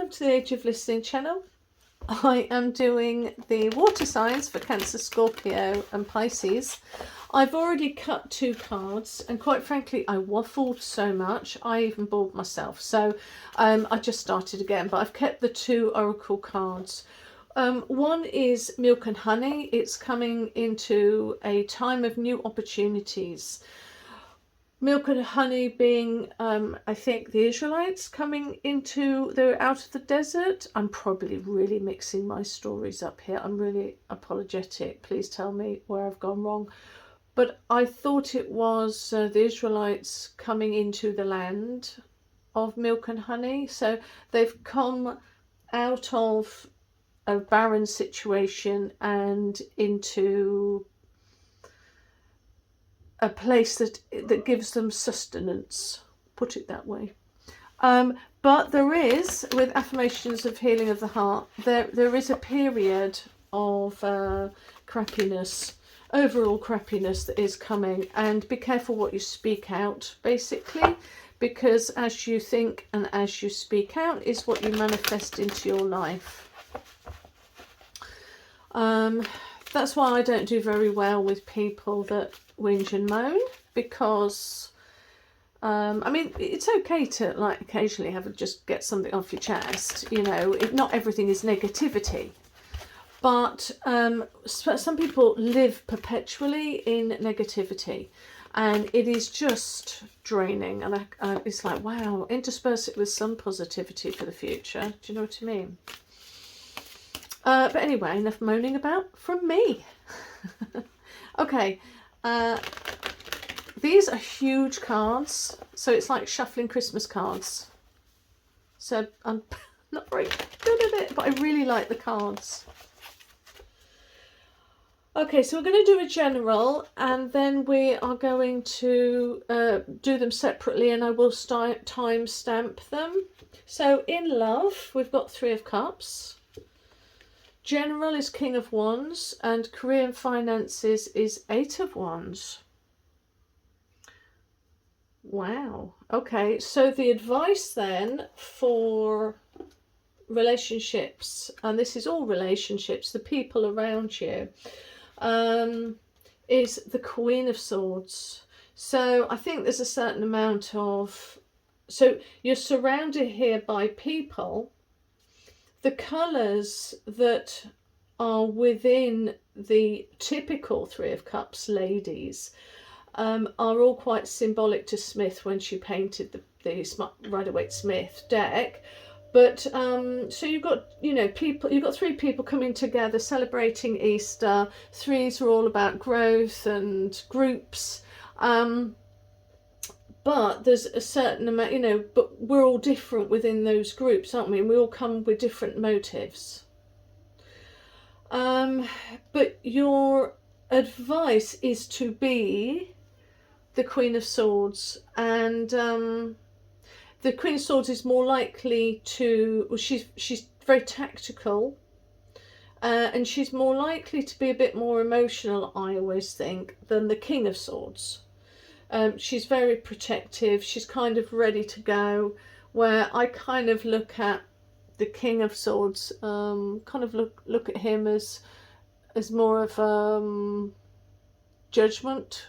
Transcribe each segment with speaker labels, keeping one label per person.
Speaker 1: welcome to the Age of Listening channel. I am doing the water signs for Cancer, Scorpio and Pisces. I've already cut 2 cards and quite frankly I waffled so much I even bored myself, so I just started again, but I've kept the 2 oracle cards. One is Milk and Honey. It's coming into a time of new opportunities. Milk and honey being, I think, the Israelites coming into, they're out of the desert. I'm probably really mixing my stories up here. I'm really apologetic. Please tell me where I've gone wrong. But I thought it was the Israelites coming into the land of milk and honey. So they've come out of a barren situation and into a place that gives them sustenance, put it that way. But there is, with affirmations of healing of the heart, there is a period of crappiness, overall crappiness that is coming, and be careful what you speak out, basically, because as you think and as you speak out is what you manifest into your life. That's why I don't do very well with people that whinge and moan, because I mean, it's okay to like occasionally just get something off your chest, you know. Not everything is negativity, but some people live perpetually in negativity and it is just draining, and it's like, wow, intersperse it with some positivity for the future. Do you know what I mean? But anyway, enough moaning about from me. Okay, these are huge cards, so it's like shuffling Christmas cards. So I'm not very good at it, but I really like the cards. Okay, so we're going to do a general, and then we are going to do them separately, and I will time stamp them. So in love, we've got 3 of Cups. General is King of Wands, and career and finances is 8 of Wands. Wow. Okay, so the advice then for relationships, and this is all relationships, the people around you, is the Queen of Swords. So I think there's a certain amount of, so you're surrounded here by people. The colours that are within the typical 3 of Cups ladies are all quite symbolic to Smith when she painted the Rider-Waite-Smith deck. But so you've got, you know, people, you've got 3 people coming together celebrating Easter. 3s are all about growth and groups. But there's a certain amount, you know, but we're all different within those groups, aren't we? And we all come with different motives. But your advice is to be the Queen of Swords. And the Queen of Swords is more likely to, well, she's very tactical. And she's more likely to be a bit more emotional, I always think, than the King of Swords. She's very protective. She's kind of ready to go, where I kind of look at the King of Swords, kind of look at him as more of judgment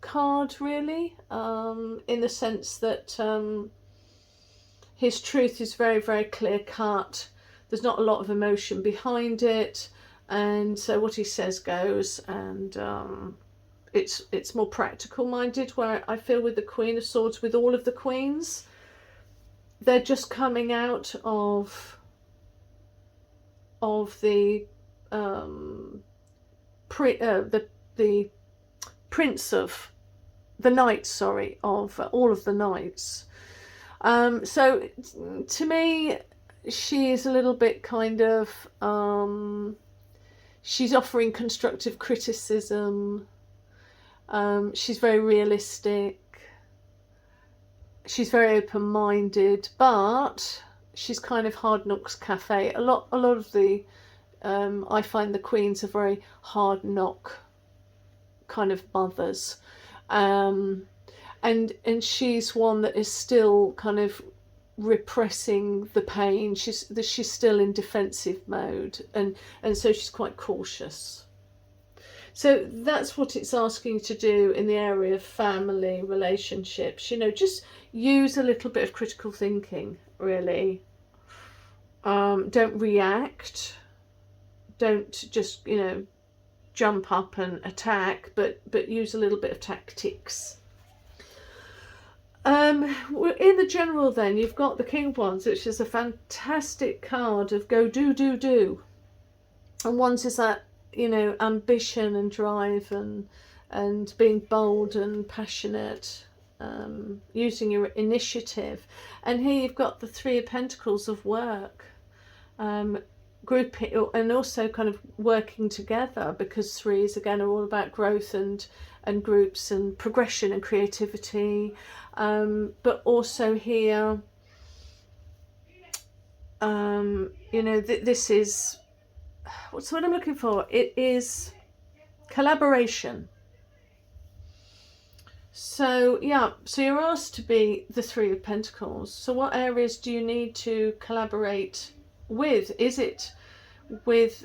Speaker 1: card, really, in the sense that his truth is very, very clear cut. There's not a lot of emotion behind it, and so what he says goes, and it's more practical minded, where I feel with the Queen of Swords, with all of the queens, they're just coming out of the prince of the knights, sorry, of all of the knights. So to me, she is a little bit kind of she's offering constructive criticism. She's very realistic, she's very open-minded, but she's kind of hard knocks cafe. A lot of the I find the queens are very hard knock kind of mothers, and she's one that is still kind of repressing the pain. She's still in defensive mode, and so she's quite cautious. So that's what it's asking you to do in the area of family relationships. You know, just use a little bit of critical thinking, really. Don't react. Don't just, you know, jump up and attack, but use a little bit of tactics. In the general then, you've got the King of Wands, which is a fantastic card of go do. And Wands is that, you know, ambition and drive and being bold and passionate, using your initiative. And here you've got the Three of Pentacles of work, grouping, and also kind of working together, because threes again are all about growth and groups and progression and creativity. But also here, you know, this is, what's what I'm looking for? It is collaboration. So yeah, so you're asked to be the Three of Pentacles. So what areas do you need to collaborate with? Is it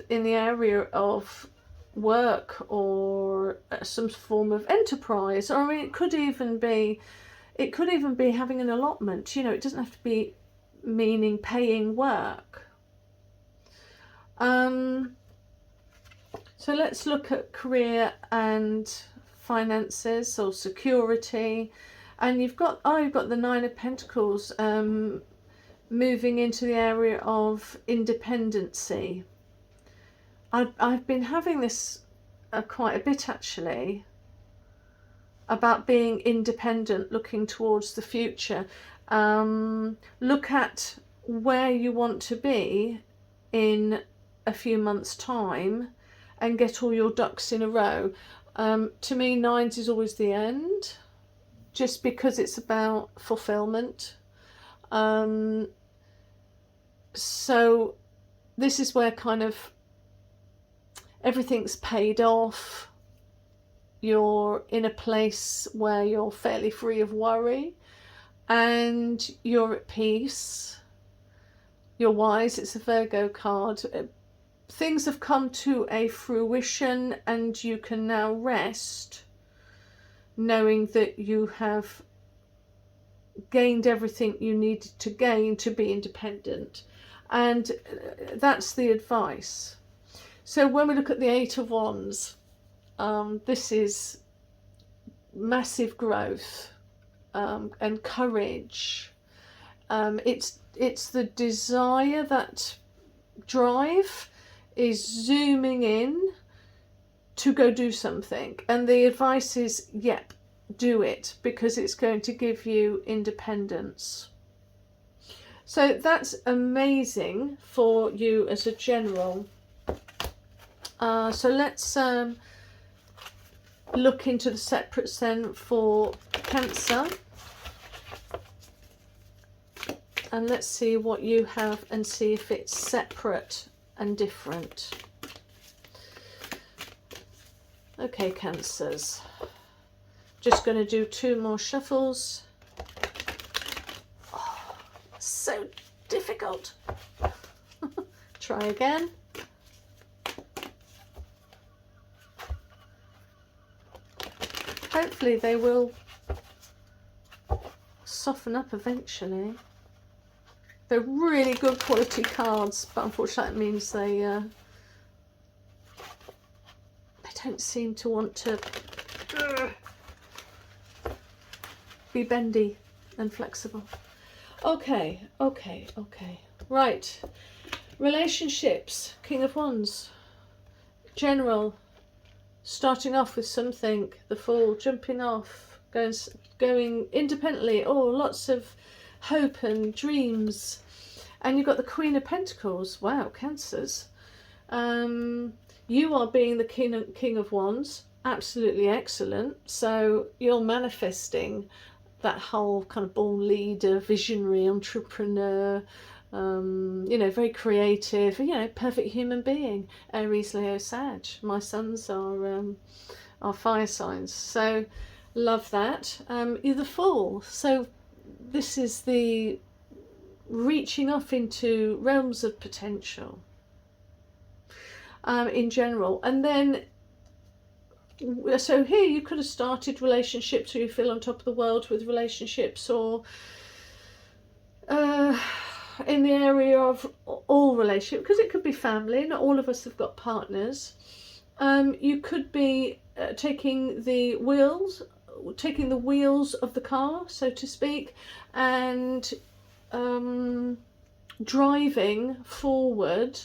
Speaker 1: in the area of work or some form of enterprise? Or I mean, it could even be having an allotment. You know, it doesn't have to be meaning paying work. So let's look at career and finances or security. And you've got the Nine of Pentacles, moving into the area of independency. I've been having this quite a bit actually, about being independent, looking towards the future. Look at where you want to be in a few months' time and get all your ducks in a row. To me, nines is always the end, just because it's about fulfillment. So this is where kind of everything's paid off. You're in a place where you're fairly free of worry and you're at peace. You're wise. It's a Virgo card. Things have come to a fruition and you can now rest knowing that you have gained everything you needed to gain to be independent. And that's the advice. So when we look at the Eight of Wands, this is massive growth and courage. It's the desire, that drive is zooming in to go do something. And the advice is, yep, do it, because it's going to give you independence. So that's amazing for you as a general. So let's look into the separates then for Cancer. And let's see what you have and see if it's separate and different. Okay, Cancers. Just going to do 2 more shuffles. Oh, so difficult. Try again. Hopefully they will soften up eventually. They're really good quality cards, but unfortunately that means they don't seem to want to be bendy and flexible. Okay. Right. Relationships. King of Wands. General. Starting off with something. The Fool. Jumping off. Going independently. Oh, lots of hope and dreams. And you've got the Queen of Pentacles. Wow, Cancers. You are being the King of Wands. Absolutely excellent. So you're manifesting that whole kind of born leader, visionary, entrepreneur, you know, very creative, you know, perfect human being. Aries, Leo, Sag. My sons are fire signs. So love that. You're the Fool. So this is the reaching up into realms of potential in general. And then, so here you could have started relationships, or you feel on top of the world with relationships, or in the area of all relationships, because it could be family. Not all of us have got partners. You could be taking the wheels of the car, so to speak, and driving forward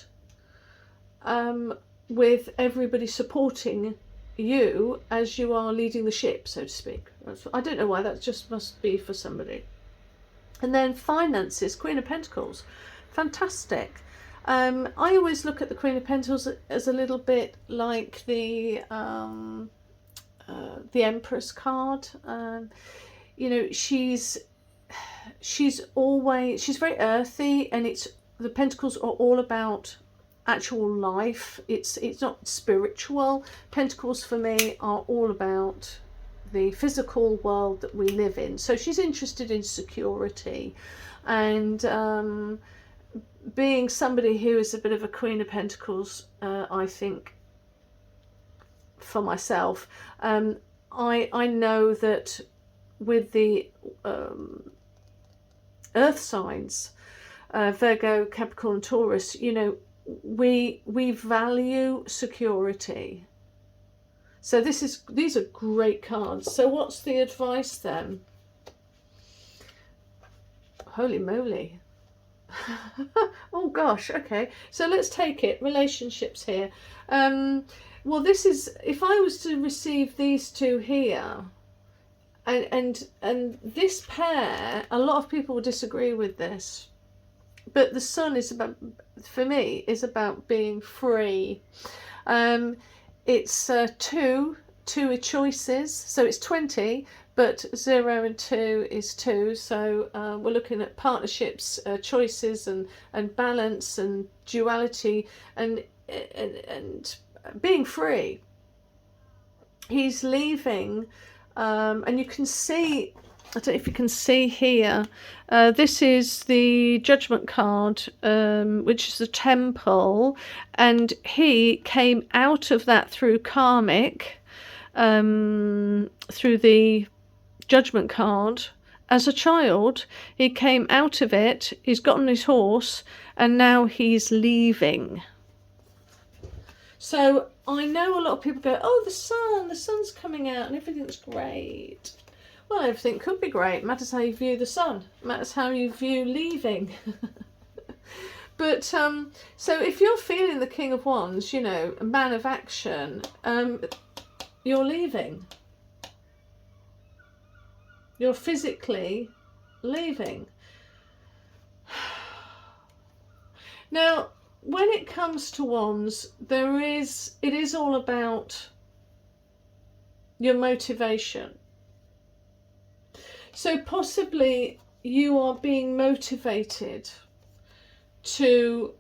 Speaker 1: with everybody supporting you as you are leading the ship, so to speak. I don't know why, that just must be for somebody. And then finances, Queen of Pentacles, fantastic. I always look at the Queen of Pentacles as a little bit like the Empress card. You know, she's very earthy, and the Pentacles are all about actual life. It's not spiritual. Pentacles for me are all about the physical world that we live in. So she's interested in security, and being somebody who is a bit of a Queen of Pentacles, I think, for myself, I know that with the earth signs, Virgo, Capricorn and Taurus, you know, we value security. So these are great cards. So what's the advice then? Holy moly. Oh gosh, okay. So let's take it. Relationships here. Well, this is, if I was to receive these two here, and this pair, a lot of people will disagree with this, but the Sun is about, for me, is about being free. It's two are choices, so it's 20, but 0 and 2 is 2. So we're looking at partnerships, choices, and balance, and duality, and being free. He's leaving, and you can see, I don't know if you can see here, this is the Judgment card, which is the Temple, and he came out of that through karmic, through the Judgment card. As a child, he came out of it, he's got on his horse, and now he's leaving. So I know a lot of people go, oh, the sun's coming out and everything's great. Well, everything could be great. Matters how you view the sun. Matters how you view leaving. But so if you're feeling the King of Wands, you know, a man of action, you're leaving. You're physically leaving. Now, when it comes to Wands, it is all about your motivation. So possibly you are being motivated to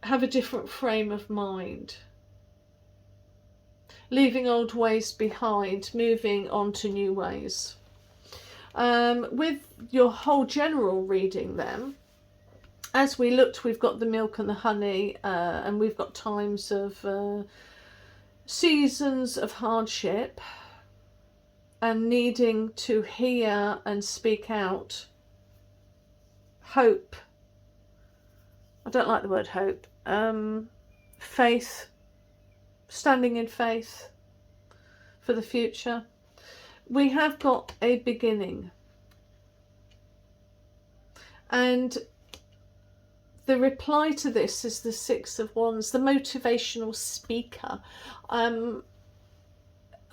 Speaker 1: have a different frame of mind, leaving old ways behind, moving on to new ways. With your whole general reading then, as we looked, we've got the milk and the honey, and we've got times of seasons of hardship and needing to hear and speak out hope. I don't like the word hope. Faith, standing in faith for the future. We have got a beginning. And the reply to this is the Six of Wands, the motivational speaker.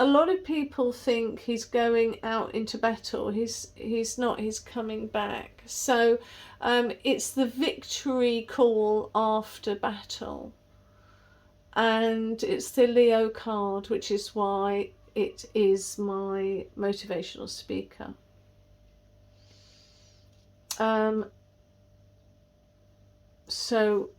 Speaker 1: A lot of people think he's going out into battle. He's not, he's coming back. So it's the victory call after battle. And it's the Leo card, which is why it is my motivational speaker. So,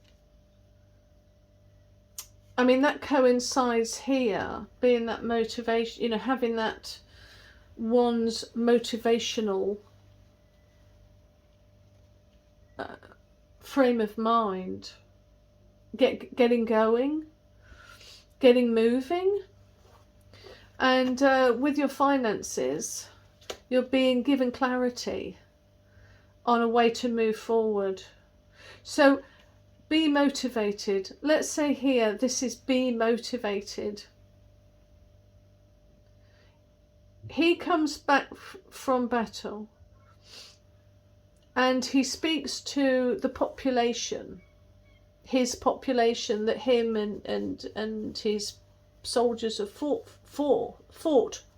Speaker 1: I mean, that coincides here, being that motivation, you know, having that one's motivational frame of mind, getting going, getting moving. And with your finances, you're being given clarity on a way to move forward. So be motivated. Let's say here, this is be motivated. He comes back from battle and he speaks to the population, his population that him and his soldiers have fought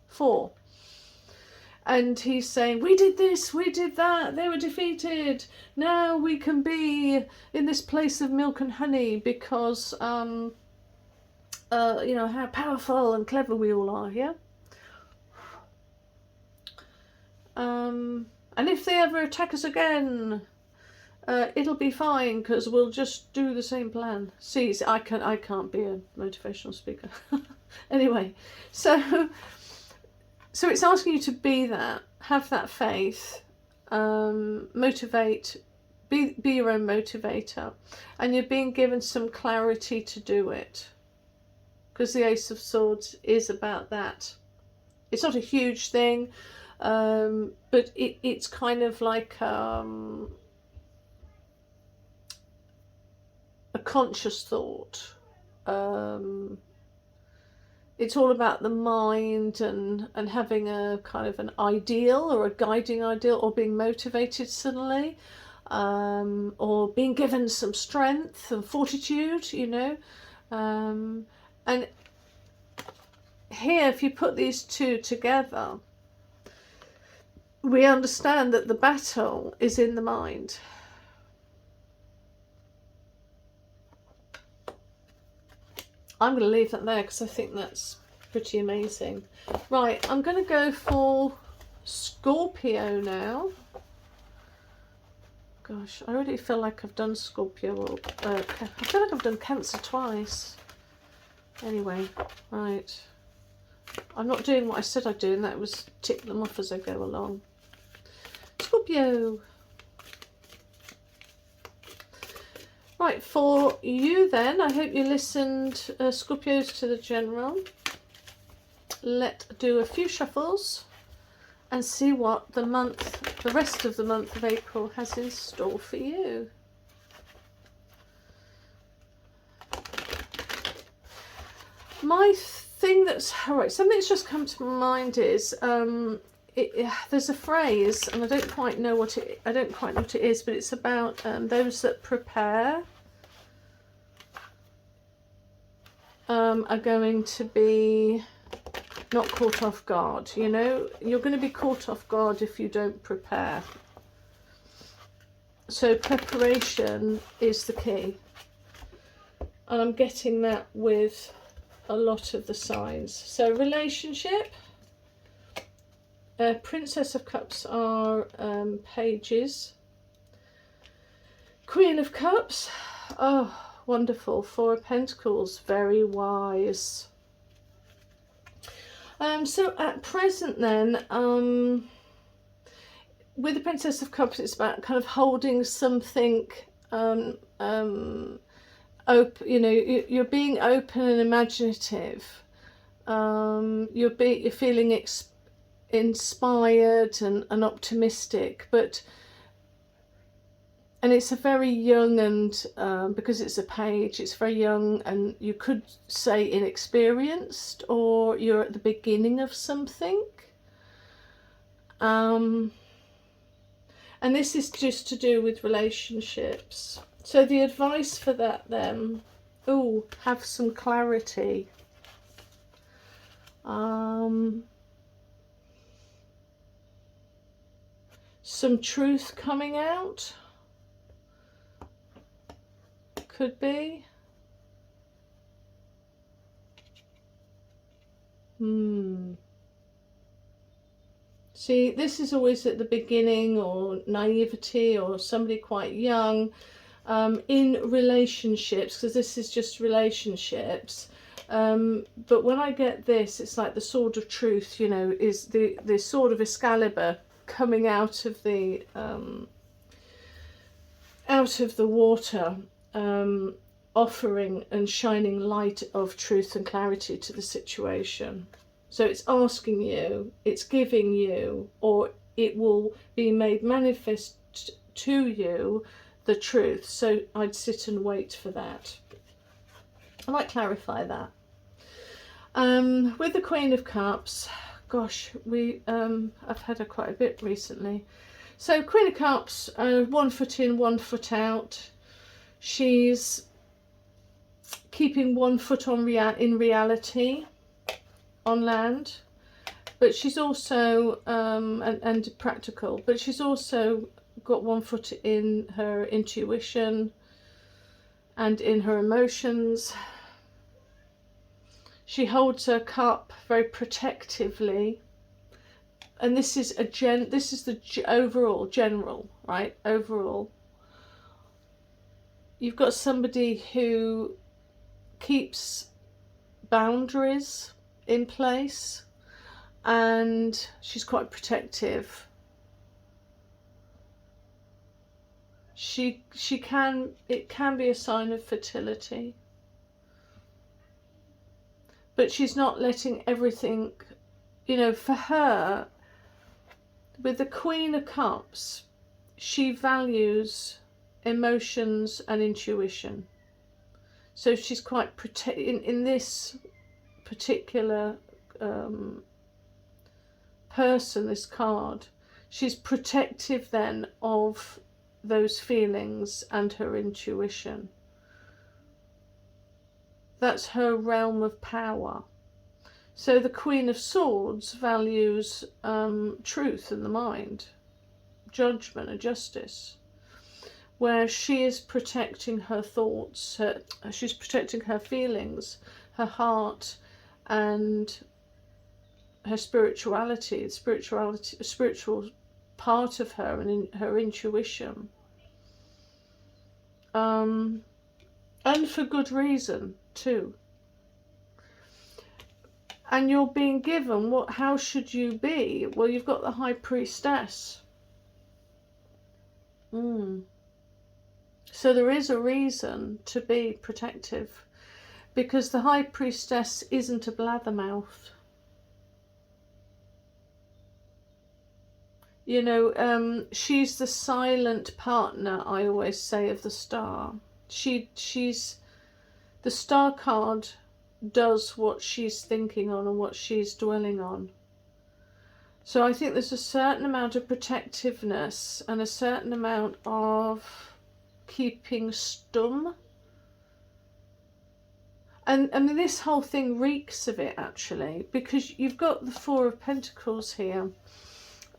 Speaker 1: for. And he's saying, we did this, we did that, they were defeated. Now we can be in this place of milk and honey because, you know, how powerful and clever we all are, yeah? And if they ever attack us again, it'll be fine because we'll just do the same plan. See, I can't be a motivational speaker. Anyway, so it's asking you to be that, have that faith, motivate, be your own motivator, and you're being given some clarity to do it, because the Ace of Swords is about that. It's not a huge thing, but it's kind of like a conscious thought. It's all about the mind and having a kind of an ideal or a guiding ideal, or being motivated suddenly, or being given some strength and fortitude, you know. And here, if you put these two together, we understand that the battle is in the mind. I'm going to leave that there because I think that's pretty amazing. Right, I'm going to go for Scorpio now. Gosh, I already feel like I've done Scorpio. Or, I feel like I've done Cancer twice. Anyway, right. I'm not doing what I said I'd do, and that was tick them off as I go along. Scorpio. Right, for you then, I hope you listened, Scorpios, to the general. Let's do a few shuffles and see what the rest of the month of April has in store for you. My thing that's, alright, something that's just come to mind is, there's a phrase, and I don't quite know what it is, but it's about those that prepare are going to be not caught off guard. You know, you're going to be caught off guard if you don't prepare. So preparation is the key, and I'm getting that with a lot of the signs. So relationship. Princess of Cups are pages. Queen of Cups, oh, wonderful. Four of Pentacles, very wise. So at present then, with the Princess of Cups, it's about kind of holding something open. You know, you're being open and imaginative. You're feeling inspired and optimistic, and it's a very young, and because it's a page, it's very young, and you could say inexperienced, or you're at the beginning of something. And this is just to do with relationships. So the advice for that then, have some clarity. Some truth coming out, could be. See, this is always at the beginning, or naivety, or somebody quite young in relationships, because this is just relationships. But when I get this, it's like the sword of truth, you know, is the sword of Excalibur coming out of the out of the water, offering and shining light of truth and clarity to the situation. So it's asking you, it's giving you, or it will be made manifest to you, the truth. So I'd sit and wait for that. I might clarify that. With the Queen of Cups, gosh, I've had her quite a bit recently. So Queen of Cups, 1 foot in, 1 foot out. She's keeping 1 foot on in reality, on land, but she's also and practical. But she's also got 1 foot in her intuition and in her emotions. She holds her cup very protectively, and this is the overall general, right? Overall, you've got somebody who keeps boundaries in place, and she's quite protective. It can be a sign of fertility, but she's not letting everything, you know, for her, with the Queen of Cups, she values emotions and intuition. So she's quite in this particular person, this card, she's protective then of those feelings and her intuition. That's her realm of power. So the Queen of Swords values truth in the mind, judgment and justice, where she is protecting her thoughts, she's protecting her feelings, her heart, and her spirituality, spiritual part of her, and her intuition. And for good reason too. And you're being given how should you be? Well, you've got the High Priestess. So there is a reason to be protective, because the High Priestess isn't a blathermouth. You know, she's the silent partner, I always say, of the star. She's the star card does what she's thinking on and what she's dwelling on. So I think there's a certain amount of protectiveness and a certain amount of keeping stum. And this whole thing reeks of it, actually, because you've got the Four of Pentacles here.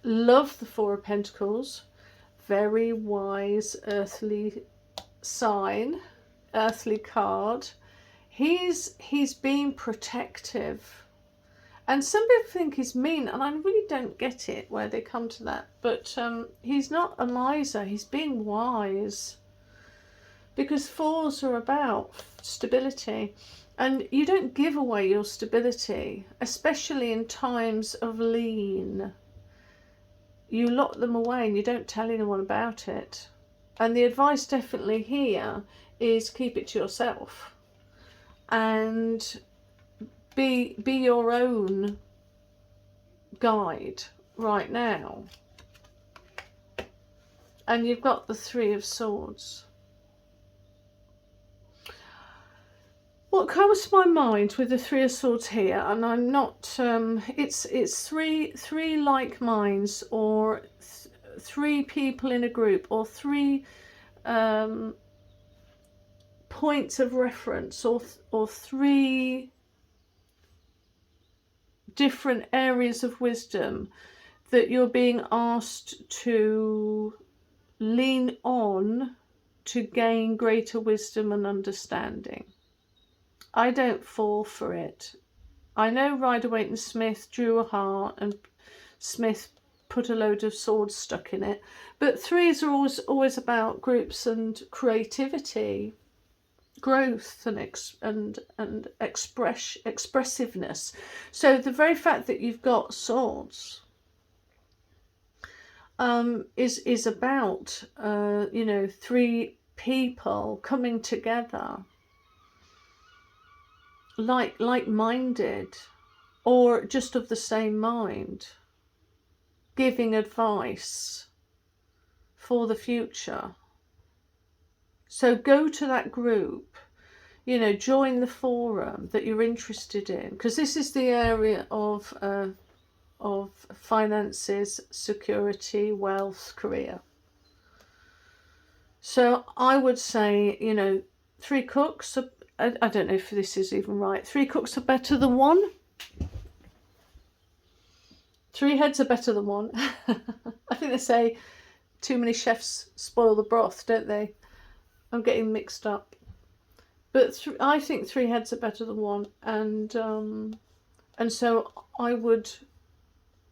Speaker 1: Love the Four of Pentacles. Very wise, earthly sign, earthly card. He's being protective, and some people think he's mean, and I really don't get it where they come to that. But he's not a miser. He's being wise, because fours are about stability, and you don't give away your stability, especially in times of lean. You lock them away and you don't tell anyone about it. And the advice definitely here is keep it to yourself. And be your own guide right now. And you've got the Three of Swords. What comes to my mind with the Three of Swords here, and I'm not, it's three like minds, or three people in a group, or three points of reference, or three different areas of wisdom that you're being asked to lean on to gain greater wisdom and understanding. I don't fall for it. I know Rider-Waite-Smith drew a heart and Smith put a load of swords stuck in it, but threes are always about groups and creativity, growth and expressiveness. So the very fact that you've got swords, is about, you know, three people coming together, like-minded, or just of the same mind, giving advice for the future. So go to that group, you know, join the forum that you're interested in, because this is the area of finances, security, wealth, career. So I would say, you know, 3 cooks are, I don't know if this is even right. 3 cooks are better than 1. 3 heads are better than 1. I think they say too many chefs spoil the broth, don't they? I'm getting mixed up. But I think 3 heads are better than 1. And so I would,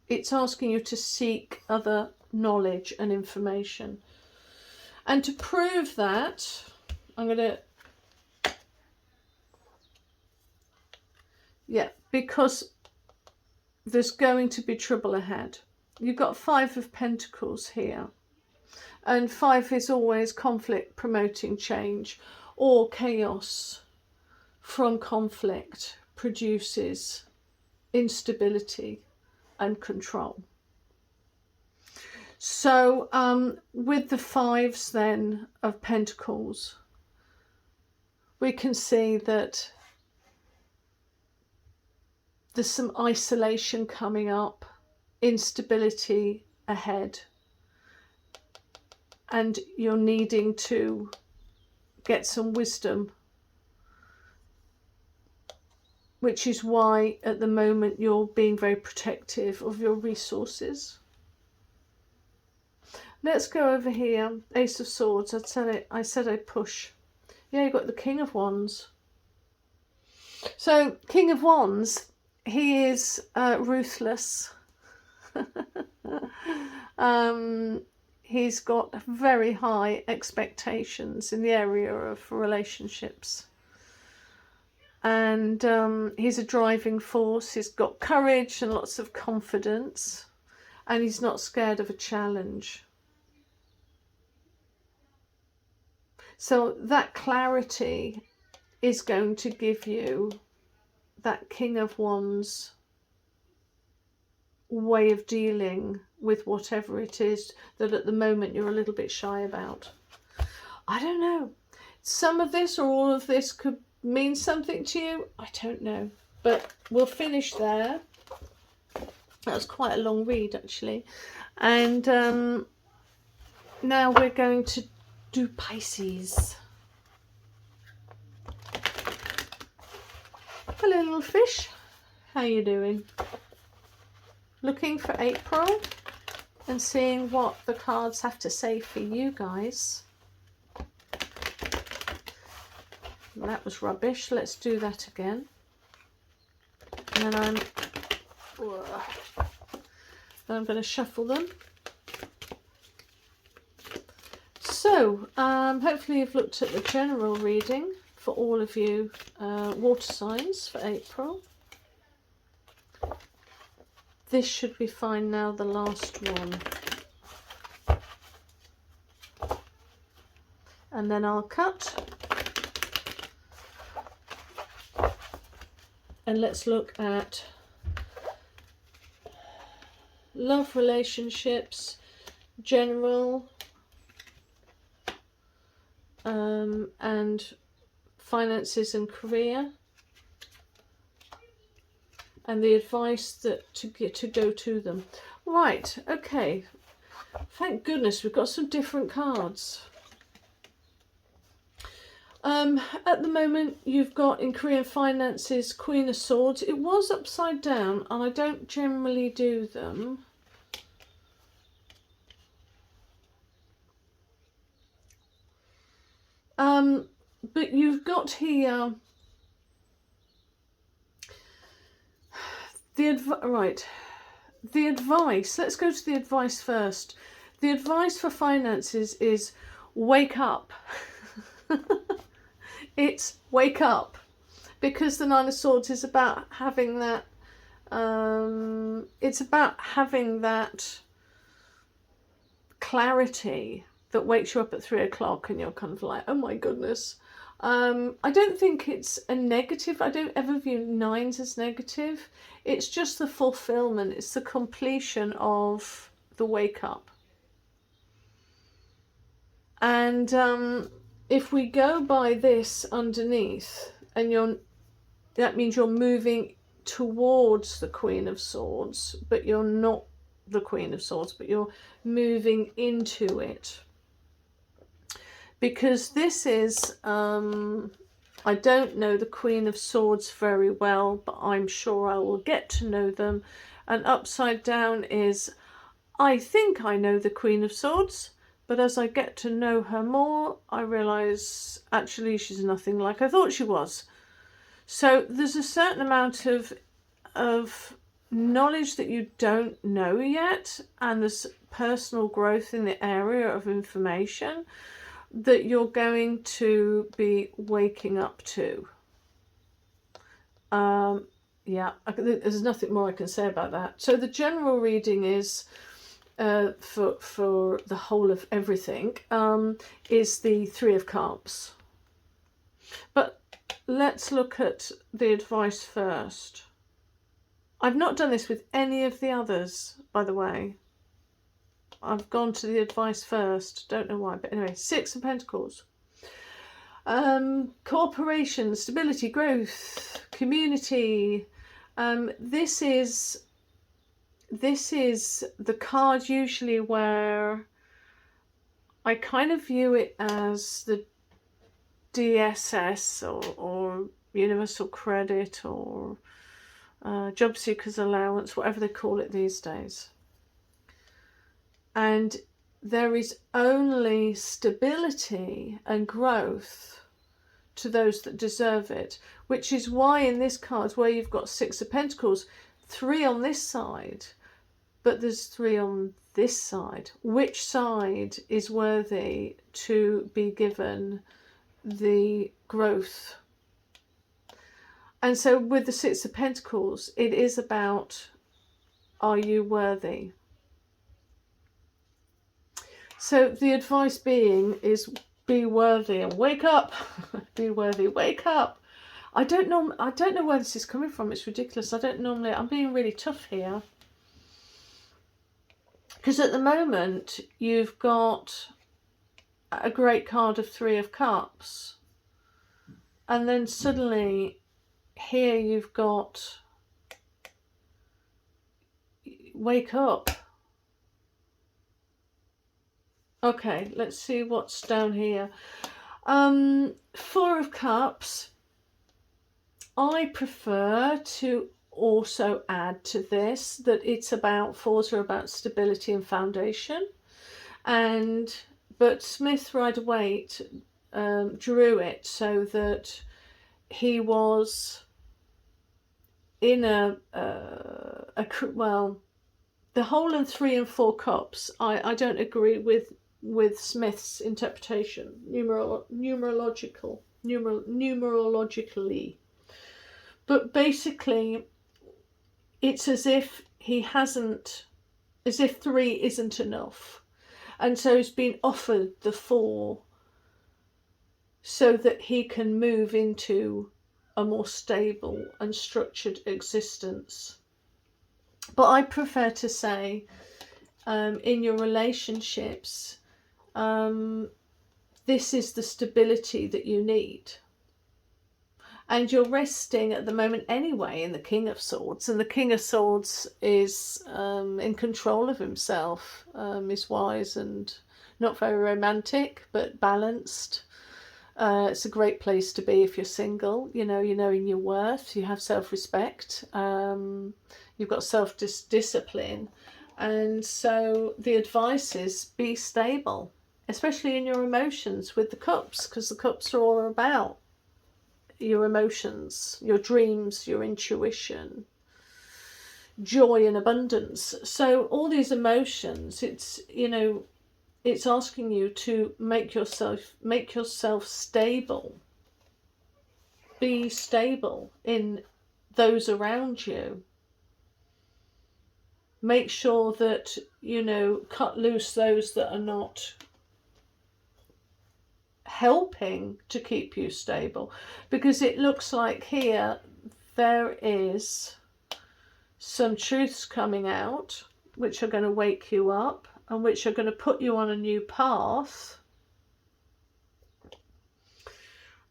Speaker 1: it's asking you to seek other knowledge and information. And to prove that, I'm going to, yeah, because there's going to be trouble ahead. You've got 5 of Pentacles here. And 5 is always conflict promoting change, or chaos from conflict produces instability and control. So with the 5s then of Pentacles, we can see that there's some isolation coming up, instability ahead, and you're needing to get some wisdom, which is why at the moment you're being very protective of your resources. Let's go over here. Ace of Swords. I said I'd push. Yeah, you've got the King of Wands. So King of Wands, he is ruthless. He's got very high expectations in the area of relationships. And he's a driving force. He's got courage and lots of confidence. And he's not scared of a challenge. So that clarity is going to give you that King of Wands way of dealing with whatever it is that at the moment you're a little bit shy about. I don't know. Some of this or all of this could mean something to you. I don't know. But we'll finish there. That was quite a long read, actually. And now we're going to do Pisces. Hello, little fish. How you doing? Looking for April and seeing what the cards have to say for you guys. That was rubbish. Let's do that again. And then I'm going to shuffle them. So, hopefully you've looked at the general reading for all of you water signs for April. This should be fine now, the last one. And then I'll cut. And let's look at love, relationships, general, and finances and career, and the advice that to go to them. Right, okay. Thank goodness we've got some different cards. At the moment you've got in career and finances Queen of Swords. It was upside down and I don't generally do them. But you've got here the advice. Let's go to the advice first. The advice for finances is wake up. It's wake up, because the Nine of Swords is about having that it's about having that clarity that wakes you up at 3 o'clock and you're kind of like, oh my goodness. I don't think it's a negative. I don't ever view nines as negative. It's just the fulfillment. It's the completion of the wake up. And if we go by this underneath, and that means you're moving towards the Queen of Swords, but you're not the Queen of Swords, but you're moving into it. Because this is, I don't know the Queen of Swords very well, but I'm sure I will get to know them. And upside down is, I think I know the Queen of Swords, but as I get to know her more, I realise actually she's nothing like I thought she was. So there's a certain amount of knowledge that you don't know yet, and there's personal growth in the area of information that you're going to be waking up to. Yeah, there's nothing more I can say about that. So the general reading is, for the whole of everything, is the Three of Cups. But let's look at the advice first. I've not done this with any of the others, by the way. I've gone to the advice first. Don't know why, but anyway, Six of Pentacles. Cooperation, stability, growth, community. This is the card usually where I kind of view it as the DSS or Universal Credit or Job Seekers Allowance, whatever they call it these days. And there is only stability and growth to those that deserve it, which is why in this card, where you've got Six of Pentacles, 3 on this side, but there's 3 on this side. Which side is worthy to be given the growth? And so with the Six of Pentacles, it is about, are you worthy? So the advice being is, be worthy and wake up. Be worthy, wake up. I don't know where this is coming from. It's ridiculous. I'm being really tough here. Because at the moment, you've got a great card of Three of Cups. And then suddenly, here you've got wake up. Okay, let's see what's down here. Four of Cups. I prefer to also add to this that it's about, fours are about stability and foundation. But Smith Rider-Waite drew it so that he was in well, the whole and 3 and 4 cups, I don't agree with Smith's interpretation, numerologically. But basically, it's as if as if 3 isn't enough. And so he's been offered the 4 so that he can move into a more stable and structured existence. But I prefer to say, in your relationships, this is the stability that you need. And you're resting at the moment anyway in the King of Swords. And the King of Swords is in control of himself, is wise and not very romantic, but balanced. It's a great place to be if you're single. You know in your worth, you have self-respect, you've got self-discipline. And so the advice is, be stable, especially in your emotions with the cups, because the cups are all about your emotions, your dreams, your intuition, joy and abundance. So all these emotions, it's asking you to make yourself stable. Be stable in those around you. make sure that, you know, cut loose those that are not helping to keep you stable. Because it looks like here there is some truths coming out which are going to wake you up and which are going to put you on a new path.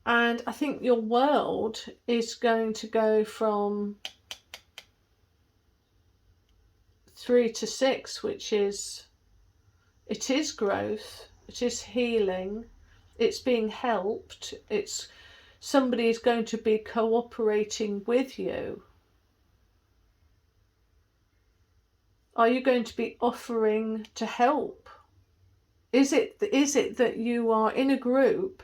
Speaker 1: And I think your world is going to go from 3 to 6, which is, it is growth, it is healing, it's being helped, it's somebody is going to be cooperating with you. Are you going to be offering to help? Is it that you are in a group,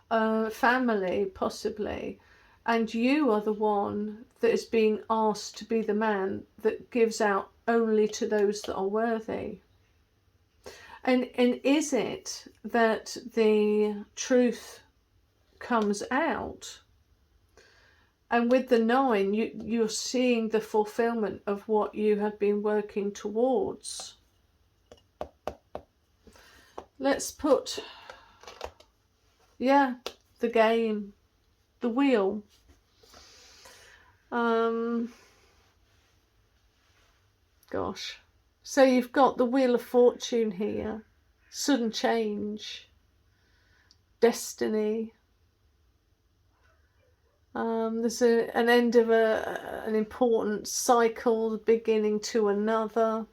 Speaker 1: family possibly, and you are the one that is being asked to be the man that gives out only to those that are worthy? And is it that the truth comes out, and with the 9 you're seeing the fulfillment of what you have been working towards? Let's put, yeah, the game, the wheel. Gosh. So you've got the Wheel of Fortune here, sudden change, destiny. There's an end of an important cycle, beginning to another.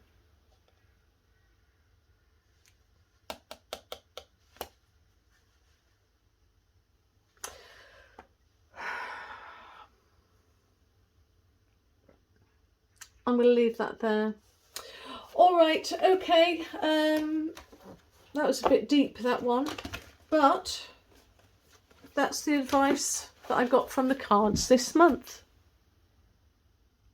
Speaker 1: I'm going to leave that there. All right, okay. That was a bit deep, that one. But that's the advice that I got from the cards this month.